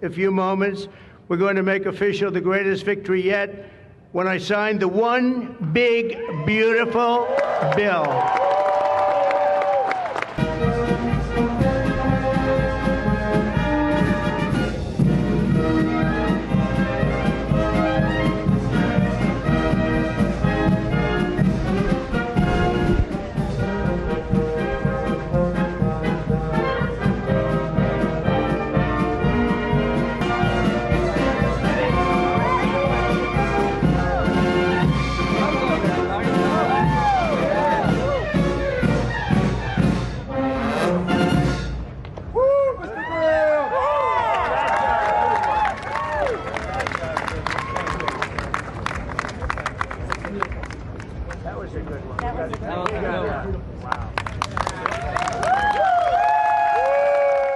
a few moments, we're going to make official the greatest victory yet when I sign the one big, beautiful bill.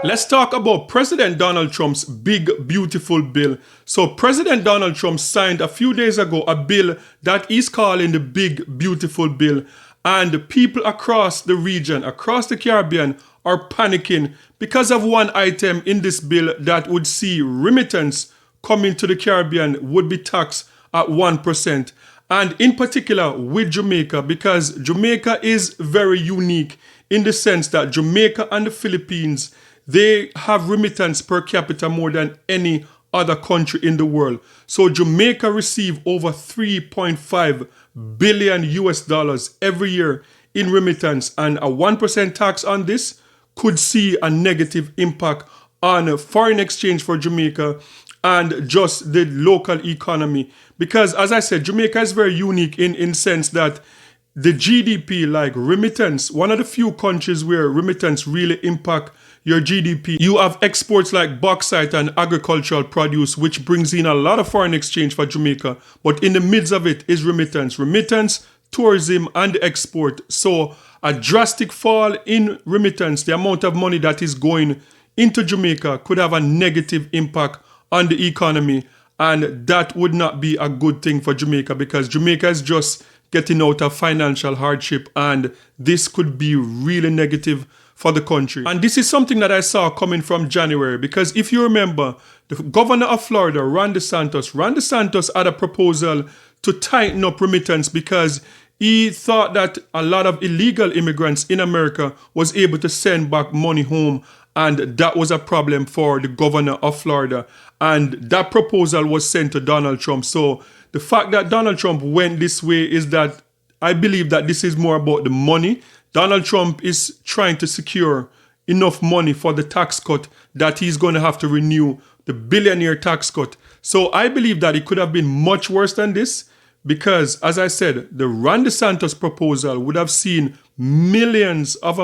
Let's talk about President Donald Trump's big, beautiful bill. So President Donald Trump signed a few days ago a bill that he's calling the big, beautiful bill. And people across the region, across the Caribbean, are panicking because of one item in this bill that would see remittance coming to the Caribbean would be taxed at 1%. And in particular with Jamaica, because Jamaica is very unique in the sense that Jamaica and the Philippines, they have remittance per capita more than any other country in the world. So Jamaica receive over 3.5 billion US dollars every year in remittance, and a 1% tax on this could see a negative impact on foreign exchange for Jamaica and just the local economy. Because as I said, Jamaica is very unique in sense that the GDP, like remittance, one of the few countries where remittance really impact your GDP. You have exports like bauxite and agricultural produce, which brings in a lot of foreign exchange for Jamaica. But in the midst of it is remittance. Remittance, tourism, and export. So a drastic fall in remittance, the amount of money that is going into Jamaica, could have a negative impact on the economy. And that would not be a good thing for Jamaica, because Jamaica is just getting out of financial hardship, and this could be really negative for the country. And this is something that I saw coming from January, because if you remember, the governor of Florida, Ron DeSantis had a proposal to tighten up remittance because he thought that a lot of illegal immigrants in America was able to send back money home, and that was a problem for the governor of Florida. And that proposal was sent to Donald Trump. So the fact that Donald Trump went this way is that I believe that this is more about the money. Donald Trump is trying to secure enough money for the tax cut that he's going to have to renew, the billionaire tax cut. So I believe that it could have been much worse than this, because, as I said, the Ron DeSantis proposal would have seen millions of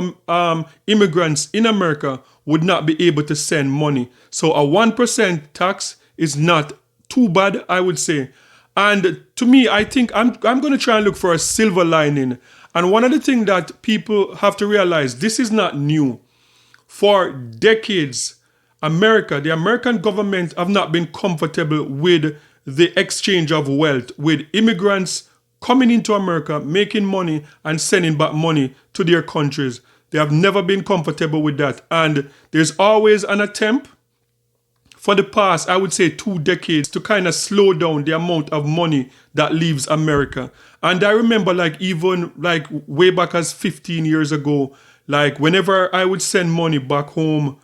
immigrants in America would not be able to send money. So a 1% tax is not too bad, I would say. And to me, I think I'm going to try and look for a silver lining. And one of the things that people have to realize, this is not new. For decades, the American government have not been comfortable with the exchange of wealth, with immigrants coming into America, making money and sending back money to their countries. They have never been comfortable with that. And there's always an attempt for the past, I would say 2 decades, to kind of slow down the amount of money that leaves America. And I remember even way back as 15 years ago, whenever I would send money back home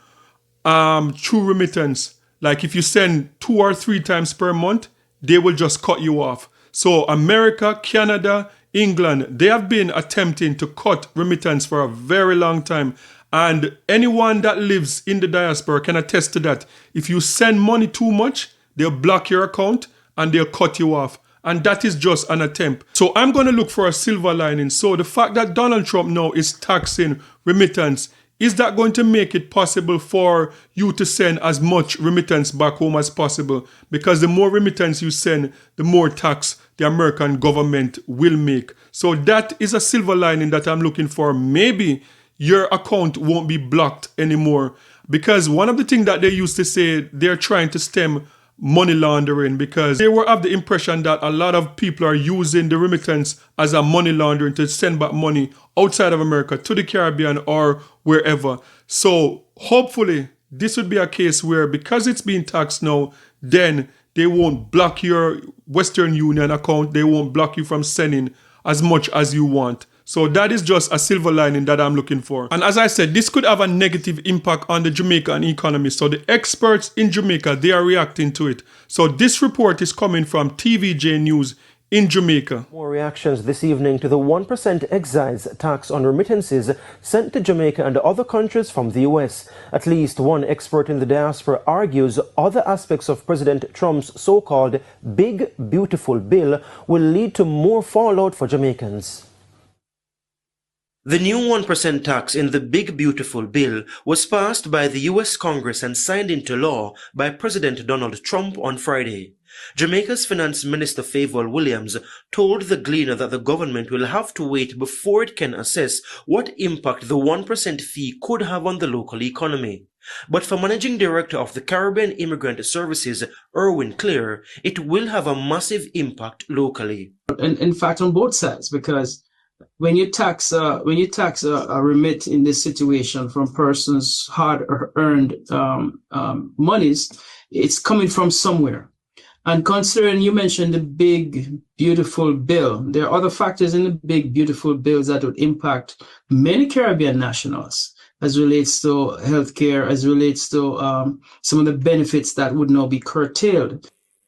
through remittance, if you send 2 or 3 times per month, they will just cut you off. So America, Canada, England, they have been attempting to cut remittance for a very long time. And anyone that lives in the diaspora can attest to that. If you send money too much, they'll block your account and they'll cut you off. And that is just an attempt. So I'm going to look for a silver lining. So the fact that Donald Trump now is taxing remittance, is that going to make it possible for you to send as much remittance back home as possible? Because the more remittance you send, the more tax the American government will make. So that is a silver lining that I'm looking for. Maybe your account won't be blocked anymore. Because one of the things that they used to say, they're trying to stem money laundering, because they were of the impression that a lot of people are using the remittance as a money laundering to send back money outside of America to the Caribbean or wherever. So hopefully this would be a case where because it's being taxed now, then they won't block your Western Union account. They won't block you from sending as much as you want. So that is just a silver lining that I'm looking for. And as I said, this could have a negative impact on the Jamaican economy. So the experts in Jamaica, they are reacting to it. So this report is coming from TVJ News in Jamaica. More reactions this evening to the 1% excise tax on remittances sent to Jamaica and other countries from the US. At least one expert in the diaspora argues other aspects of President Trump's so-called Big Beautiful Bill will lead to more fallout for Jamaicans. The new 1% tax in the Big Beautiful Bill was passed by the US Congress and signed into law by President Donald Trump on Friday. Jamaica's Finance Minister Favour Williams told the Gleaner that the government will have to wait before it can assess what impact the 1% fee could have on the local economy. But for Managing Director of the Caribbean Immigrant Services, Erwin Clear, it will have a massive impact locally. In fact, on both sides, because when you tax a remit in this situation from persons' hard-earned monies, it's coming from somewhere. And considering you mentioned the Big Beautiful Bill, there are other factors in the Big Beautiful Bills that would impact many Caribbean nationals as relates to healthcare, as relates to some of the benefits that would now be curtailed.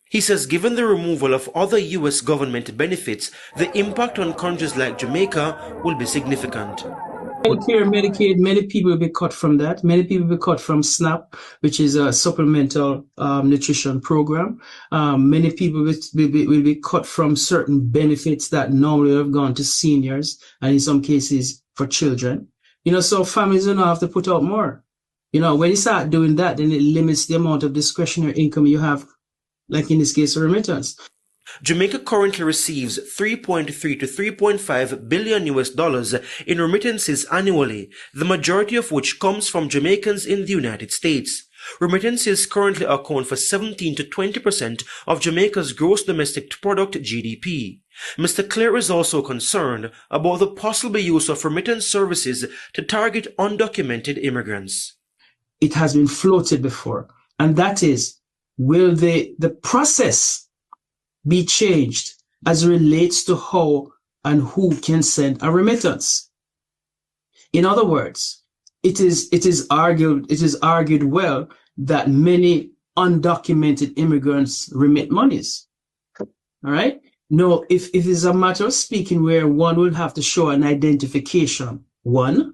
He says given the removal of other U.S. government benefits, the impact on countries like Jamaica will be significant. Medicare, Medicaid, many people will be cut from that. Many people will be cut from SNAP, which is a supplemental nutrition program. Many people will be cut from certain benefits that normally would have gone to seniors and in some cases for children. So families don't have to put out more. When you start doing that, then it limits the amount of discretionary income you have, like in this case, a remittance. Jamaica currently receives $3.3 to $3.5 billion in remittances annually, the majority of which comes from Jamaicans in the United States. Remittances currently account for 17 to 20% of Jamaica's gross domestic product GDP. Mr. Clare is also concerned about the possible use of remittance services to target undocumented immigrants. It has been floated before, and that is, will the process be changed as relates to how and who can send a remittance? In other words, it is argued well that many undocumented immigrants remit monies. All right. No, if it is a matter of speaking where one will have to show an identification, 1,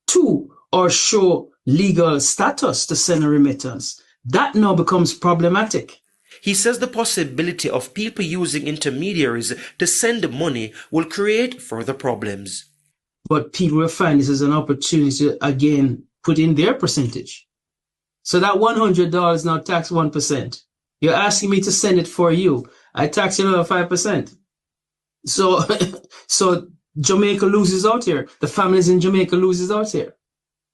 2, or show legal status to send a remittance, that now becomes problematic. He says the possibility of people using intermediaries to send money will create further problems. But people will find this as an opportunity to, again, put in their percentage. So that $100 now tax 1%. You're asking me to send it for you. I tax you another 5%. So Jamaica loses out here. The families in Jamaica loses out here.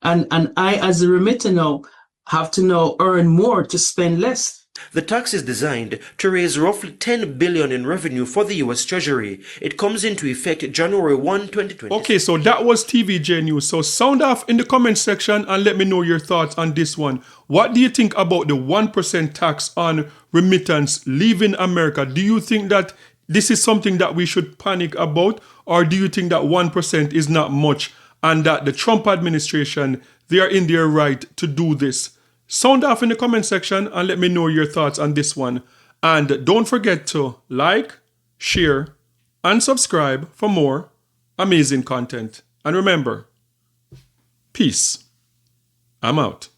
And I, as a remitter now, have to now earn more to spend less. The tax is designed to raise roughly $10 billion in revenue for the U.S. Treasury. It comes into effect January 1, 2020. Okay, so that was TVJ News. So sound off in the comment section and let me know your thoughts on this one. What do you think about the 1% tax on remittance leaving America? Do you think that this is something that we should panic about? Or do you think that 1% is not much and that the Trump administration, they are in their right to do this? Sound off in the comment section and let me know your thoughts on this one. And don't forget to like, share, and subscribe for more amazing content. And remember, peace. I'm out.